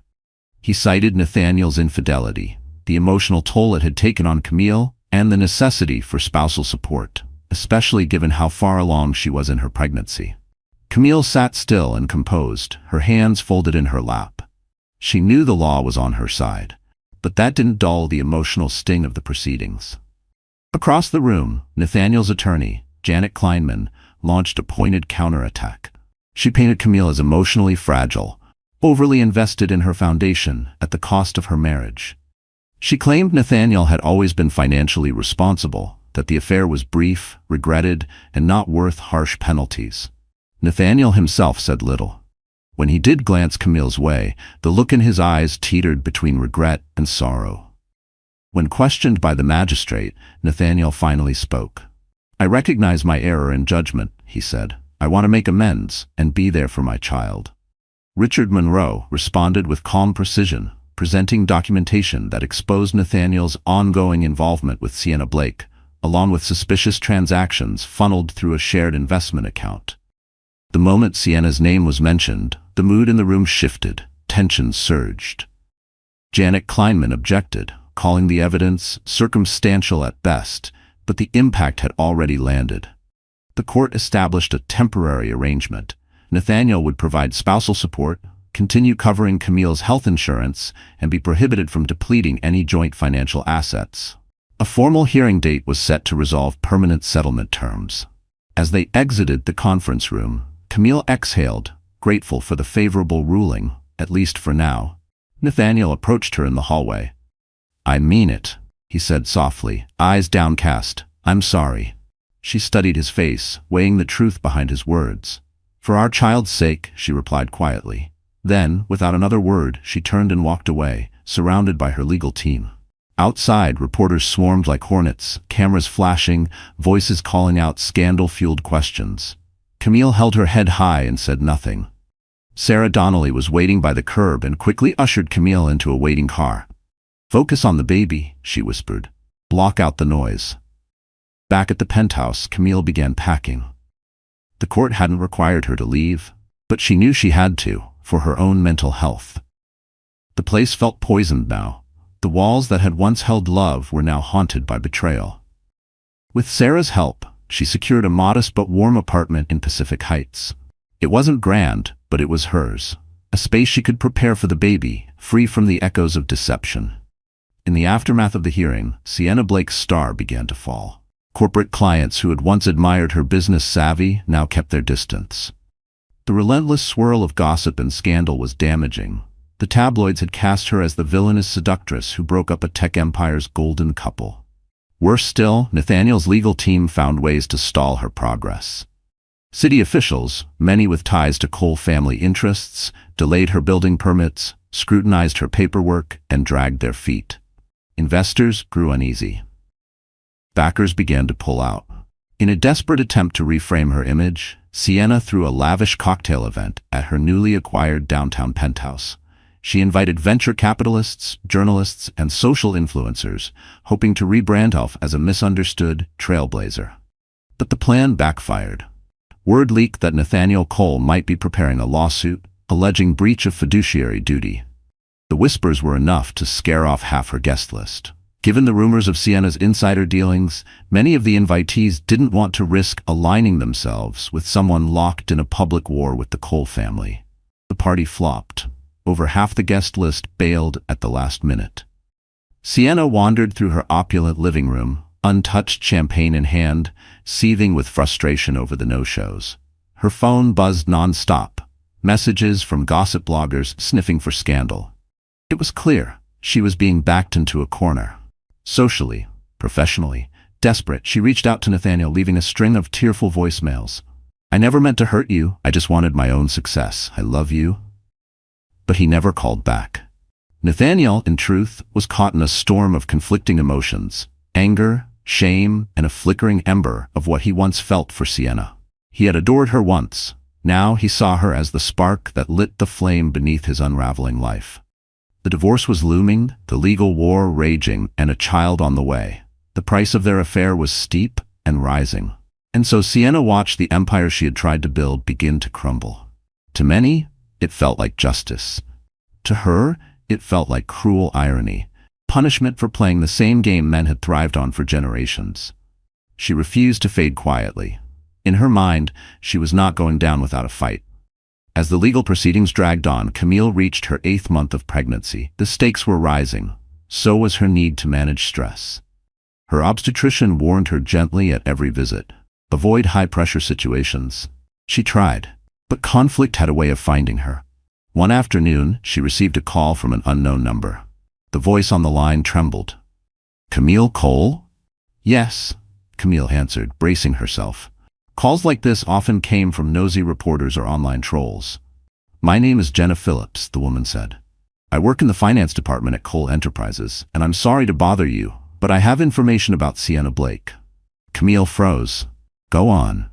He cited Nathaniel's infidelity, the emotional toll it had taken on Camille, and the necessity for spousal support, especially given how far along she was in her pregnancy. Camille sat still and composed, her hands folded in her lap. She knew the law was on her side, but that didn't dull the emotional sting of the proceedings. Across the room, Nathaniel's attorney, Janet Kleinman, launched a pointed counterattack. She painted Camille as emotionally fragile, overly invested in her foundation at the cost of her marriage. She claimed Nathaniel had always been financially responsible, that the affair was brief, regretted, and not worth harsh penalties. Nathaniel himself said little. When he did glance Camille's way, the look in his eyes teetered between regret and sorrow. When questioned by the magistrate, Nathaniel finally spoke. "I recognize my error in judgment," he said. "I want to make amends and be there for my child." Richard Monroe responded with calm precision, presenting documentation that exposed Nathaniel's ongoing involvement with Sienna Blake, along with suspicious transactions funneled through a shared investment account. The moment Sienna's name was mentioned, the mood in the room shifted, tension surged. Janet Kleinman objected, calling the evidence circumstantial at best, but the impact had already landed. The court established a temporary arrangement. Nathaniel would provide spousal support, continue covering Camille's health insurance, and be prohibited from depleting any joint financial assets. A formal hearing date was set to resolve permanent settlement terms. As they exited the conference room, Camille exhaled, grateful for the favorable ruling, at least for now. Nathaniel approached her in the hallway. "I mean it," he said softly, eyes downcast. "I'm sorry." She studied his face, weighing the truth behind his words. "For our child's sake," she replied quietly. Then, without another word, she turned and walked away, surrounded by her legal team. Outside, reporters swarmed like hornets, cameras flashing, voices calling out scandal-fueled questions. Camille held her head high and said nothing. Sarah Donnelly was waiting by the curb and quickly ushered Camille into a waiting car. "Focus on the baby," she whispered. "Block out the noise." Back at the penthouse, Camille began packing. The court hadn't required her to leave, but she knew she had to, for her own mental health. The place felt poisoned now. The walls that had once held love were now haunted by betrayal. With Sarah's help, she secured a modest but warm apartment in Pacific Heights. It wasn't grand, but it was hers. A space she could prepare for the baby, free from the echoes of deception. In the aftermath of the hearing, Sienna Blake's star began to fall. Corporate clients who had once admired her business savvy now kept their distance. The relentless swirl of gossip and scandal was damaging. The tabloids had cast her as the villainous seductress who broke up a tech empire's golden couple. Worse still, Nathaniel's legal team found ways to stall her progress. City officials, many with ties to Cole family interests, delayed her building permits, scrutinized her paperwork, and dragged their feet. Investors grew uneasy. Backers began to pull out. In a desperate attempt to reframe her image, Sienna threw a lavish cocktail event at her newly acquired downtown penthouse. She invited venture capitalists, journalists, and social influencers, hoping to rebrand herself as a misunderstood trailblazer. But the plan backfired. Word leaked that Nathaniel Cole might be preparing a lawsuit, alleging breach of fiduciary duty. The whispers were enough to scare off half her guest list. Given the rumors of Sienna's insider dealings, many of the invitees didn't want to risk aligning themselves with someone locked in a public war with the Cole family. The party flopped. Over half the guest list bailed at the last minute. Sienna wandered through her opulent living room, untouched champagne in hand, seething with frustration over the no-shows. Her phone buzzed non-stop, messages from gossip bloggers sniffing for scandal. It was clear she was being backed into a corner. Socially, professionally, desperate, she reached out to Nathaniel, leaving a string of tearful voicemails. "I never meant to hurt you. I just wanted my own success. I love you." But he never called back. Nathaniel, in truth, was caught in a storm of conflicting emotions, anger, shame, and a flickering ember of what he once felt for Sienna. He had adored her once. Now he saw her as the spark that lit the flame beneath his unraveling life. The divorce was looming, the legal war raging, and a child on the way. The price of their affair was steep and rising. And so Sienna watched the empire she had tried to build begin to crumble. To many, it felt like justice. To her, it felt like cruel irony, punishment for playing the same game men had thrived on for generations. She refused to fade quietly. In her mind, she was not going down without a fight. As the legal proceedings dragged on, Camille reached her 8th month of pregnancy. The stakes were rising. So was her need to manage stress. Her obstetrician warned her gently at every visit. Avoid high-pressure situations. She tried. But conflict had a way of finding her. One afternoon, she received a call from an unknown number. The voice on the line trembled. "Camille Cole?" "Yes," Camille answered, bracing herself. Calls like this often came from nosy reporters or online trolls. My name is Jenna Phillips, the woman said. I work in the finance department at Cole Enterprises, and I'm sorry to bother you, but I have information about Sienna Blake. Camille froze. Go on.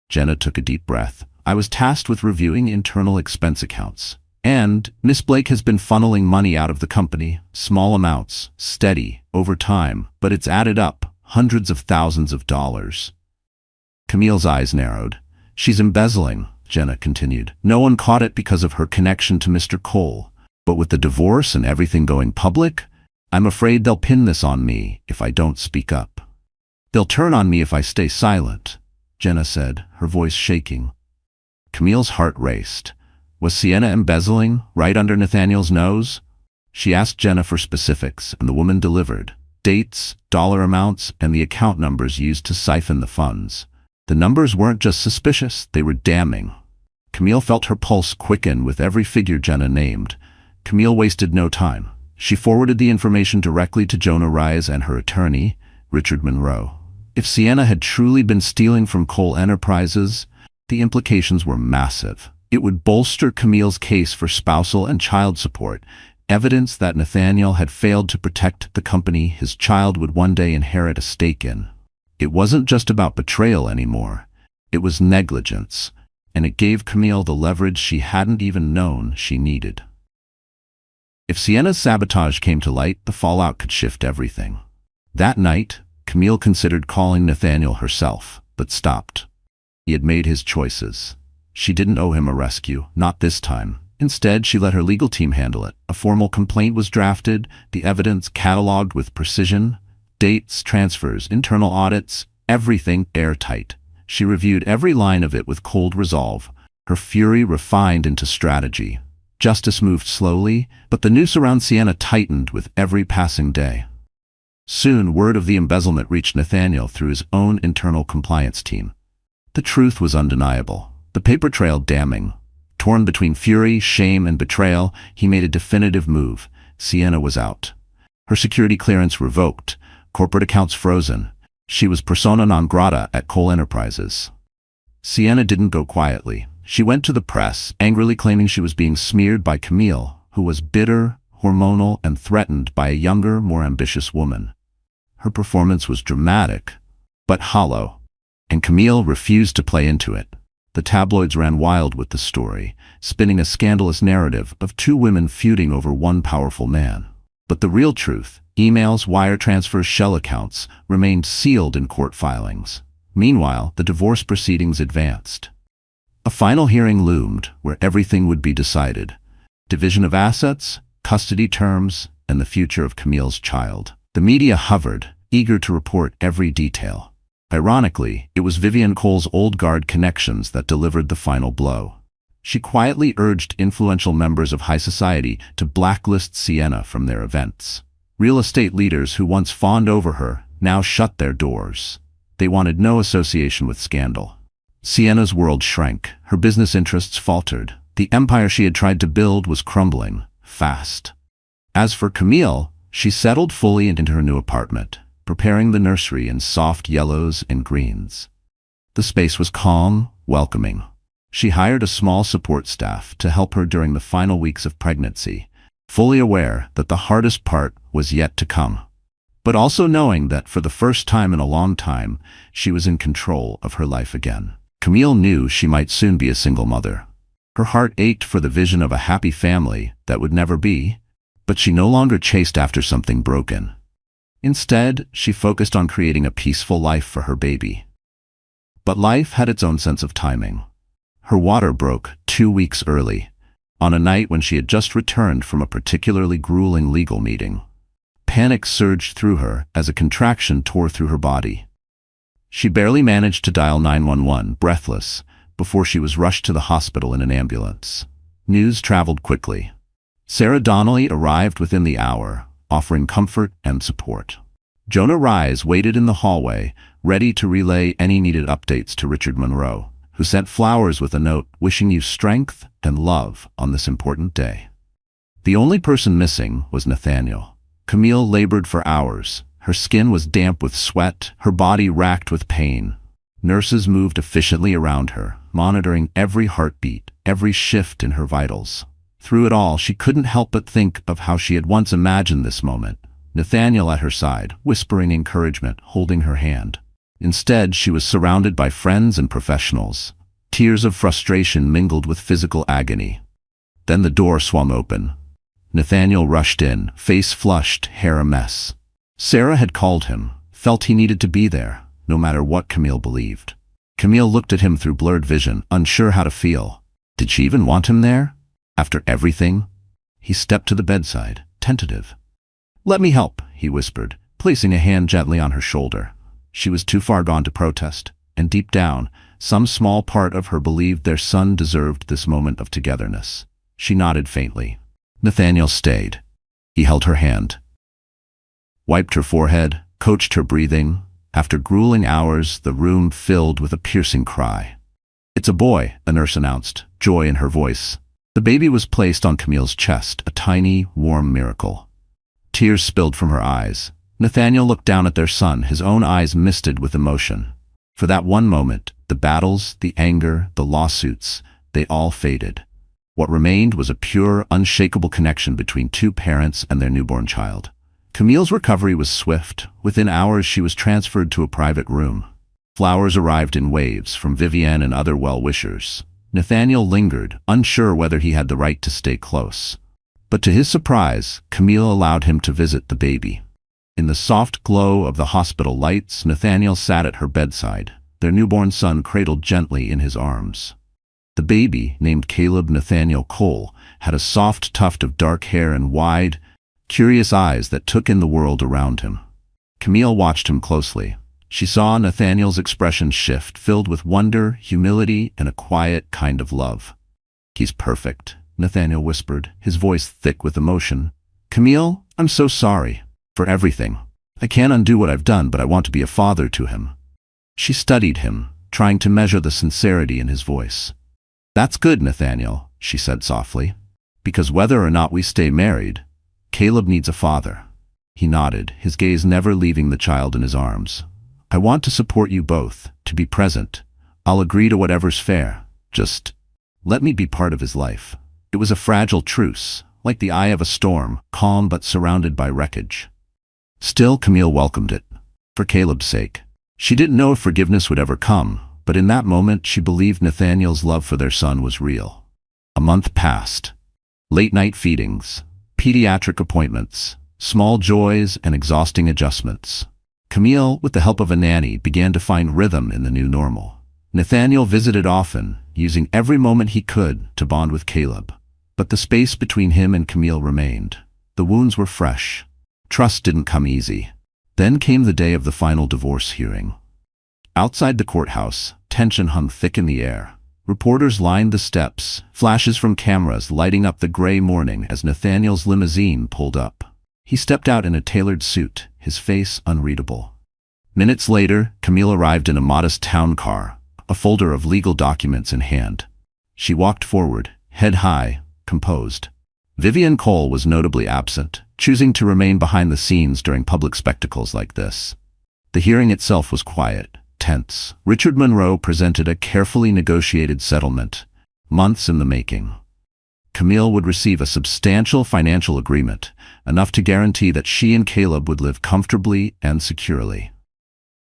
Jenna took a deep breath. I was tasked with reviewing internal expense accounts. And Miss Blake has been funneling money out of the company, small amounts, steady, over time, but it's added up, hundreds of thousands of dollars. Camille's eyes narrowed. She's embezzling, Jenna continued. No one caught it because of her connection to Mr. Cole. But with the divorce and everything going public, I'm afraid they'll pin this on me if I don't speak up. They'll turn on me if I stay silent, Jenna said, her voice shaking. Camille's heart raced. Was Sienna embezzling right under Nathaniel's nose? She asked Jenna for specifics, and the woman delivered. Dates, dollar amounts, and the account numbers used to siphon the funds. The numbers weren't just suspicious, they were damning. Camille felt her pulse quicken with every figure Jenna named. Camille wasted no time. She forwarded the information directly to Jonah Rise and her attorney, Richard Monroe. If Sienna had truly been stealing from Cole Enterprises, the implications were massive. It would bolster Camille's case for spousal and child support, evidence that Nathaniel had failed to protect the company his child would one day inherit a stake in. It wasn't just about betrayal anymore. It was negligence, and it gave Camille the leverage she hadn't even known she needed. If Sienna's sabotage came to light, the fallout could shift everything. That night, Camille considered calling Nathaniel herself, but stopped. He had made his choices. She didn't owe him a rescue, not this time. Instead, she let her legal team handle it. A formal complaint was drafted, the evidence cataloged with precision, dates, transfers, internal audits, everything airtight. She reviewed every line of it with cold resolve, her fury refined into strategy. Justice moved slowly, but the noose around Sienna tightened with every passing day. Soon, word of the embezzlement reached Nathaniel through his own internal compliance team. The truth was undeniable, the paper trail damning. Torn between fury, shame, and betrayal, he made a definitive move. Sienna was out. Her security clearance revoked, corporate accounts frozen. She was persona non grata at Cole Enterprises. Sienna didn't go quietly. She went to the press, angrily claiming she was being smeared by Camille, who was bitter, hormonal, and threatened by a younger, more ambitious woman. Her performance was dramatic, but hollow, and Camille refused to play into it. The tabloids ran wild with the story, spinning a scandalous narrative of two women feuding over one powerful man. But the real truth, emails, wire transfers, shell accounts, remained sealed in court filings. Meanwhile, the divorce proceedings advanced. A final hearing loomed, where everything would be decided. Division of assets, custody terms, and the future of Camille's child. The media hovered, eager to report every detail. Ironically, it was Vivian Cole's old guard connections that delivered the final blow. She quietly urged influential members of high society to blacklist Sienna from their events. Real estate leaders who once fawned over her now shut their doors. They wanted no association with scandal. Sienna's world shrank, her business interests faltered. The empire she had tried to build was crumbling, fast. As for Camille, she settled fully into her new apartment, preparing the nursery in soft yellows and greens. The space was calm, welcoming. She hired a small support staff to help her during the final weeks of pregnancy, fully aware that the hardest part was yet to come, but also knowing that for the first time in a long time, she was in control of her life again. Camille knew she might soon be a single mother. Her heart ached for the vision of a happy family that would never be, but she no longer chased after something broken. Instead, she focused on creating a peaceful life for her baby. But life had its own sense of timing. Her water broke 2 weeks early, on a night when she had just returned from a particularly grueling legal meeting. Panic surged through her as a contraction tore through her body. She barely managed to dial 911, breathless, before she was rushed to the hospital in an ambulance. News traveled quickly. Sarah Donnelly arrived within the hour, offering comfort and support. Jonah Rise waited in the hallway, ready to relay any needed updates to Richard Monroe, who sent flowers with a note wishing you strength and love on this important day. The only person missing was Nathaniel. Camille labored for hours. Her skin was damp with sweat, her body racked with pain. Nurses moved efficiently around her, monitoring every heartbeat, every shift in her vitals. Through it all, she couldn't help but think of how she had once imagined this moment. Nathaniel at her side, whispering encouragement, holding her hand. Instead, she was surrounded by friends and professionals. Tears of frustration mingled with physical agony. Then the door swung open. Nathaniel rushed in, face flushed, hair a mess. Sarah had called him, felt he needed to be there, no matter what Camille believed. Camille looked at him through blurred vision, unsure how to feel. Did she even want him there? After everything? He stepped to the bedside, tentative. "Let me help," he whispered, placing a hand gently on her shoulder. She was too far gone to protest, and deep down, some small part of her believed their son deserved this moment of togetherness. She nodded faintly. Nathaniel stayed. He held her hand, wiped her forehead, coached her breathing. After grueling hours, the room filled with a piercing cry. "It's a boy," a nurse announced, joy in her voice. The baby was placed on Camille's chest, a tiny, warm miracle. Tears spilled from her eyes. Nathaniel looked down at their son, his own eyes misted with emotion. For that one moment, the battles, the anger, the lawsuits, they all faded. What remained was a pure, unshakable connection between two parents and their newborn child. Camille's recovery was swift. Within hours, she was transferred to a private room. Flowers arrived in waves from Vivienne and other well-wishers. Nathaniel lingered, unsure whether he had the right to stay close. But to his surprise, Camille allowed him to visit the baby. In the soft glow of the hospital lights, Nathaniel sat at her bedside, their newborn son cradled gently in his arms. The baby, named Caleb Nathaniel Cole, had a soft tuft of dark hair and wide, curious eyes that took in the world around him. Camille watched him closely. She saw Nathaniel's expression shift, filled with wonder, humility, and a quiet kind of love. "He's perfect," Nathaniel whispered, his voice thick with emotion. "Camille, I'm so sorry. For everything. I can't undo what I've done, but I want to be a father to him." She studied him, trying to measure the sincerity in his voice. "That's good, Nathaniel," she said softly. "Because whether or not we stay married, Caleb needs a father." He nodded, his gaze never leaving the child in his arms. "I want to support you both, to be present. I'll agree to whatever's fair. Just let me be part of his life." It was a fragile truce, like the eye of a storm, calm but surrounded by wreckage. Still, Camille welcomed it, for Caleb's sake. She didn't know if forgiveness would ever come, but in that moment she believed Nathaniel's love for their son was real. A month passed. Late-night feedings, pediatric appointments, small joys and exhausting adjustments. Camille, with the help of a nanny, began to find rhythm in the new normal. Nathaniel visited often, using every moment he could to bond with Caleb. But the space between him and Camille remained. The wounds were fresh. Trust didn't come easy. Then came the day of the final divorce hearing. Outside the courthouse, tension hung thick in the air. Reporters lined the steps, flashes from cameras lighting up the gray morning as Nathaniel's limousine pulled up. He stepped out in a tailored suit, his face unreadable. Minutes later, Camille arrived in a modest town car, a folder of legal documents in hand. She walked forward, head high, composed. Vivienne Cole was notably absent, choosing to remain behind the scenes during public spectacles like this. The hearing itself was quiet, tense. Richard Monroe presented a carefully negotiated settlement, months in the making. Camille would receive a substantial financial agreement, enough to guarantee that she and Caleb would live comfortably and securely.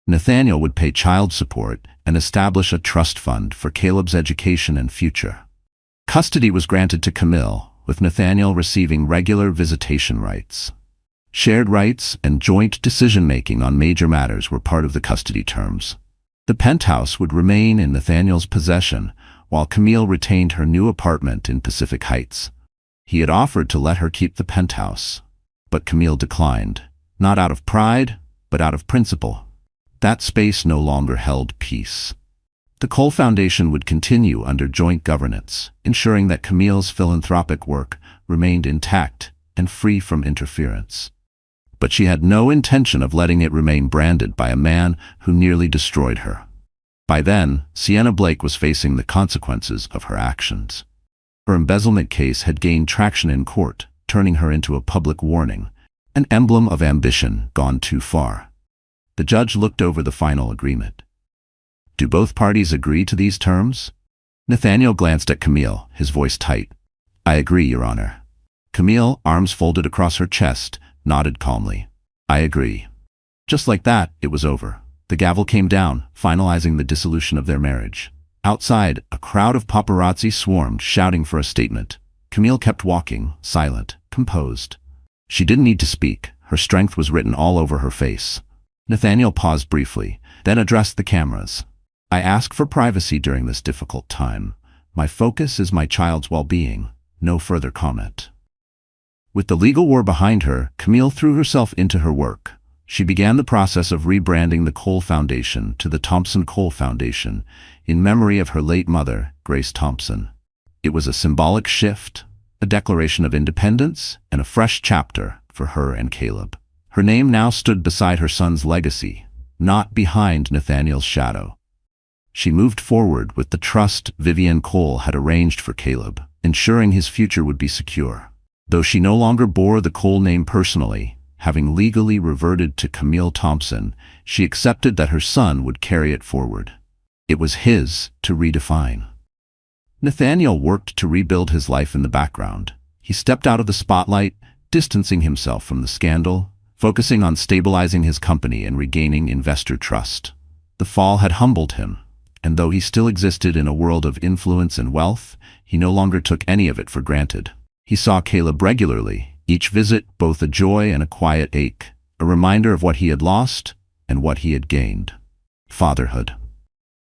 Nathaniel would pay child support and establish a trust fund for Caleb's education and future. Custody was granted to Camille, with Nathaniel receiving regular visitation rights. Shared rights and joint decision-making on major matters were part of the custody terms. The penthouse would remain in Nathaniel's possession, while Camille retained her new apartment in Pacific Heights. He had offered to let her keep the penthouse, but Camille declined, not out of pride, but out of principle. That space no longer held peace. The Cole Foundation would continue under joint governance, ensuring that Camille's philanthropic work remained intact and free from interference. But she had no intention of letting it remain branded by a man who nearly destroyed her. By then, Sienna Blake was facing the consequences of her actions. Her embezzlement case had gained traction in court, turning her into a public warning, an emblem of ambition gone too far. The judge looked over the final agreement. "Do both parties agree to these terms?" Nathaniel glanced at Camille, his voice tight. I agree, Your Honor. Camille, arms folded across her chest, nodded calmly. I agree. Just like that, it was over. The gavel came down, finalizing the dissolution of their marriage. Outside, a crowd of paparazzi swarmed, shouting for a statement. Camille kept walking, silent, composed. She didn't need to speak. Her strength was written all over her face. Nathaniel paused briefly, then addressed the cameras. I ask for privacy during this difficult time. My focus is my child's well-being. No further comment. With the legal war behind her, Camille threw herself into her work. She began the process of rebranding the Cole Foundation to the Thompson Cole Foundation in memory of her late mother, Grace Thompson. It was a symbolic shift, a declaration of independence, and a fresh chapter for her and Caleb. Her name now stood beside her son's legacy, not behind Nathaniel's shadow. She moved forward with the trust Vivian Cole had arranged for Caleb, ensuring his future would be secure. Though she no longer bore the Cole name personally, having legally reverted to Camille Thompson, she accepted that her son would carry it forward. It was his to redefine. Nathaniel worked to rebuild his life in the background. He stepped out of the spotlight, distancing himself from the scandal, focusing on stabilizing his company and regaining investor trust. The fall had humbled him, and though he still existed in a world of influence and wealth, he no longer took any of it for granted. He saw Caleb regularly, each visit both a joy and a quiet ache, a reminder of what he had lost and what he had gained. Fatherhood.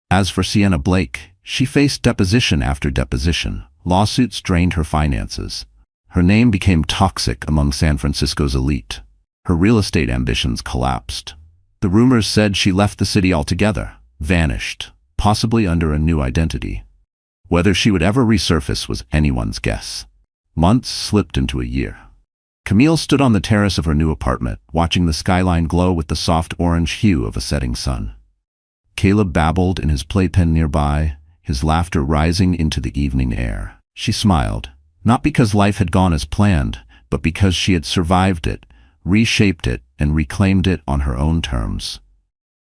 As for Sienna Blake, she faced deposition after deposition. Lawsuits drained her finances. Her name became toxic among San Francisco's elite. Her real estate ambitions collapsed. The rumors said she left the city altogether, vanished, possibly under a new identity. Whether she would ever resurface was anyone's guess. Months slipped into a year. Camille stood on the terrace of her new apartment, watching the skyline glow with the soft orange hue of a setting sun. Caleb babbled in his playpen nearby, his laughter rising into the evening air. She smiled, not because life had gone as planned, but because she had survived it, reshaped it, and reclaimed it on her own terms.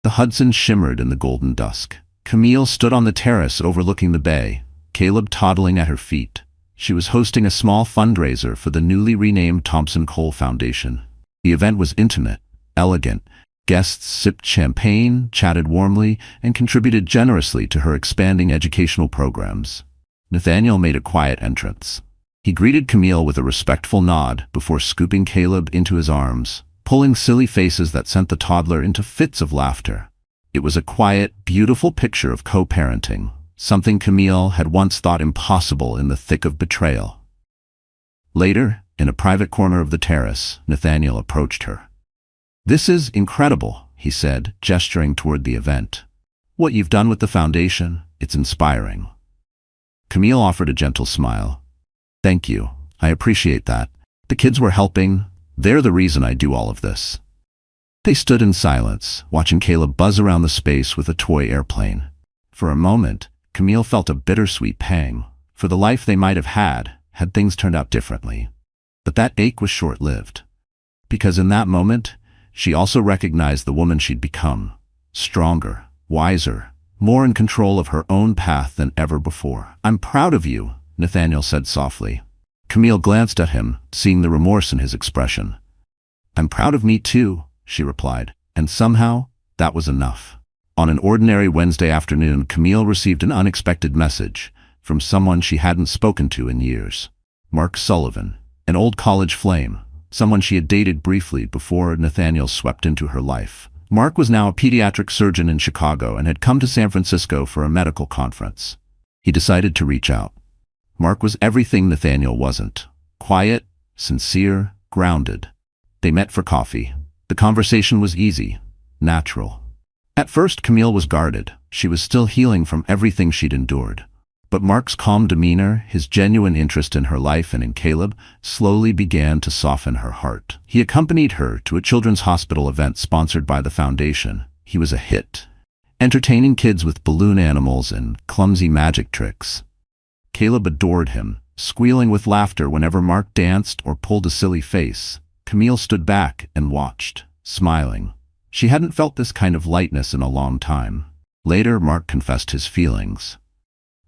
The Hudson shimmered in the golden dusk. Camille stood on the terrace overlooking the bay, Caleb toddling at her feet. She was hosting a small fundraiser for the newly renamed Thompson Cole Foundation. The event was intimate, elegant. Guests sipped champagne, chatted warmly, and contributed generously to her expanding educational programs. Nathaniel made a quiet entrance. He greeted Camille with a respectful nod before scooping Caleb into his arms, pulling silly faces that sent the toddler into fits of laughter. It was a quiet, beautiful picture of co-parenting, something Camille had once thought impossible in the thick of betrayal. Later, in a private corner of the terrace, Nathaniel approached her. This is incredible, he said, gesturing toward the event. What you've done with the foundation, it's inspiring. Camille offered a gentle smile. Thank you. I appreciate that. The kids were helping. They're the reason I do all of this. They stood in silence, watching Caleb buzz around the space with a toy airplane. For a moment, Camille felt a bittersweet pang. For the life they might have had things turned out differently. But that ache was short-lived. Because in that moment, she also recognized the woman she'd become. Stronger, wiser, more in control of her own path than ever before. I'm proud of you, Nathaniel said softly. Camille glanced at him, seeing the remorse in his expression. I'm proud of me too, she replied, and somehow, that was enough. On an ordinary Wednesday afternoon, Camille received an unexpected message from someone she hadn't spoken to in years. Mark Sullivan, an old college flame, someone she had dated briefly before Nathaniel swept into her life. Mark was now a pediatric surgeon in Chicago and had come to San Francisco for a medical conference. He decided to reach out. Mark was everything Nathaniel wasn't. Quiet, sincere, grounded. They met for coffee. The conversation was easy, natural. At first, Camille was guarded. She was still healing from everything she'd endured. But Mark's calm demeanor, his genuine interest in her life and in Caleb, slowly began to soften her heart. He accompanied her to a children's hospital event sponsored by the foundation. He was a hit, entertaining kids with balloon animals and clumsy magic tricks. Caleb adored him, squealing with laughter whenever Mark danced or pulled a silly face. Camille stood back and watched, smiling. She hadn't felt this kind of lightness in a long time. Later, Mark confessed his feelings.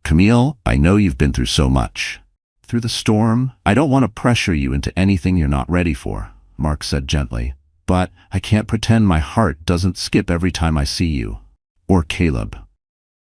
Camille, I know you've been through so much. Through the storm, I don't want to pressure you into anything you're not ready for, Mark said gently. But I can't pretend my heart doesn't skip every time I see you. Or Caleb.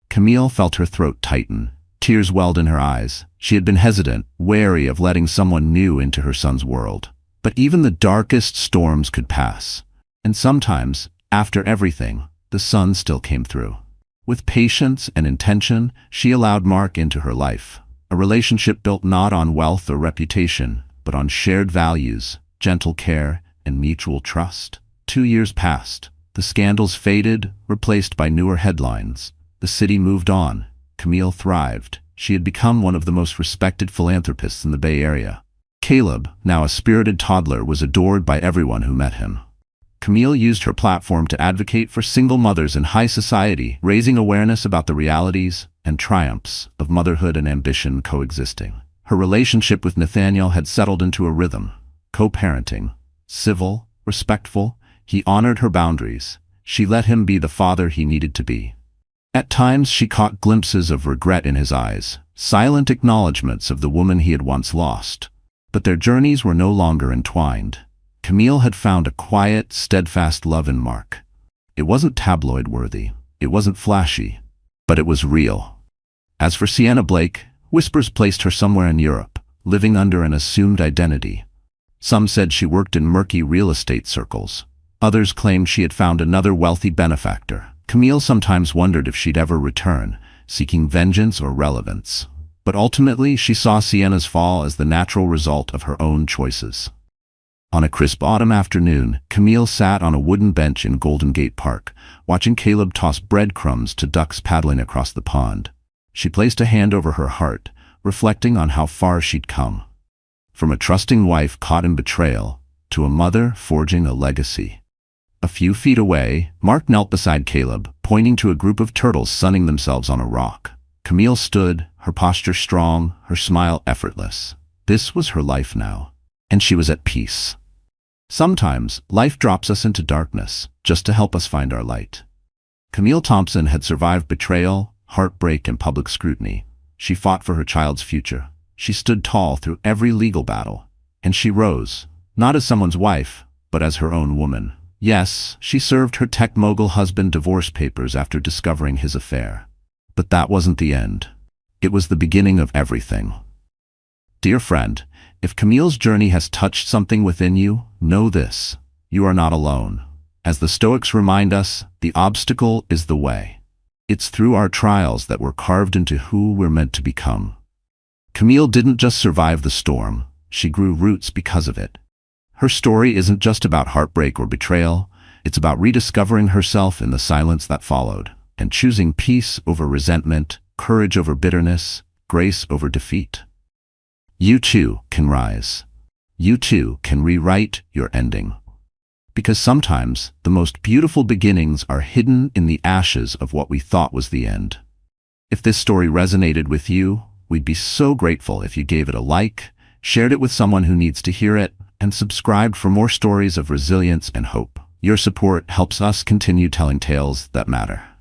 Camille felt her throat tighten. Tears welled in her eyes. She had been hesitant, wary of letting someone new into her son's world. But even the darkest storms could pass. And sometimes, after everything, the sun still came through. With patience and intention, she allowed Mark into her life. A relationship built not on wealth or reputation, but on shared values, gentle care, and mutual trust. 2 years passed. The scandals faded, replaced by newer headlines. The city moved on. Camille thrived. She had become one of the most respected philanthropists in the Bay Area. Caleb, now a spirited toddler, was adored by everyone who met him. Camille used her platform to advocate for single mothers in high society, raising awareness about the realities and triumphs of motherhood and ambition coexisting. Her relationship with Nathaniel had settled into a rhythm, co-parenting. Civil, respectful, he honored her boundaries. She let him be the father he needed to be. At times she caught glimpses of regret in his eyes, silent acknowledgments of the woman he had once lost. But their journeys were no longer entwined. Camille had found a quiet, steadfast love in Mark. It wasn't tabloid-worthy, it wasn't flashy, but it was real. As for Sienna Blake, whispers placed her somewhere in Europe, living under an assumed identity. Some said she worked in murky real estate circles. Others claimed she had found another wealthy benefactor. Camille sometimes wondered if she'd ever return, seeking vengeance or relevance. But ultimately, she saw Sienna's fall as the natural result of her own choices. On a crisp autumn afternoon, Camille sat on a wooden bench in Golden Gate Park, watching Caleb toss breadcrumbs to ducks paddling across the pond. She placed a hand over her heart, reflecting on how far she'd come. From a trusting wife caught in betrayal, to a mother forging a legacy. A few feet away, Mark knelt beside Caleb, pointing to a group of turtles sunning themselves on a rock. Camille stood, her posture strong, her smile effortless. This was her life now, and she was at peace. Sometimes, life drops us into darkness, just to help us find our light. Camille Thompson had survived betrayal, heartbreak, and public scrutiny. She fought for her child's future. She stood tall through every legal battle, and she rose, not as someone's wife, but as her own woman. Yes, she served her tech mogul husband divorce papers after discovering his affair. But that wasn't the end. It was the beginning of everything. Dear friend, if Camille's journey has touched something within you, know this: you are not alone. As the Stoics remind us, the obstacle is the way. It's through our trials that we're carved into who we're meant to become. Camille didn't just survive the storm, she grew roots because of it. Her story isn't just about heartbreak or betrayal, it's about rediscovering herself in the silence that followed, and choosing peace over resentment, courage over bitterness, grace over defeat. You too can rise. You too can rewrite your ending. Because sometimes the most beautiful beginnings are hidden in the ashes of what we thought was the end. If this story resonated with you, we'd be so grateful if you gave it a like, shared it with someone who needs to hear it, and subscribed for more stories of resilience and hope. Your support helps us continue telling tales that matter.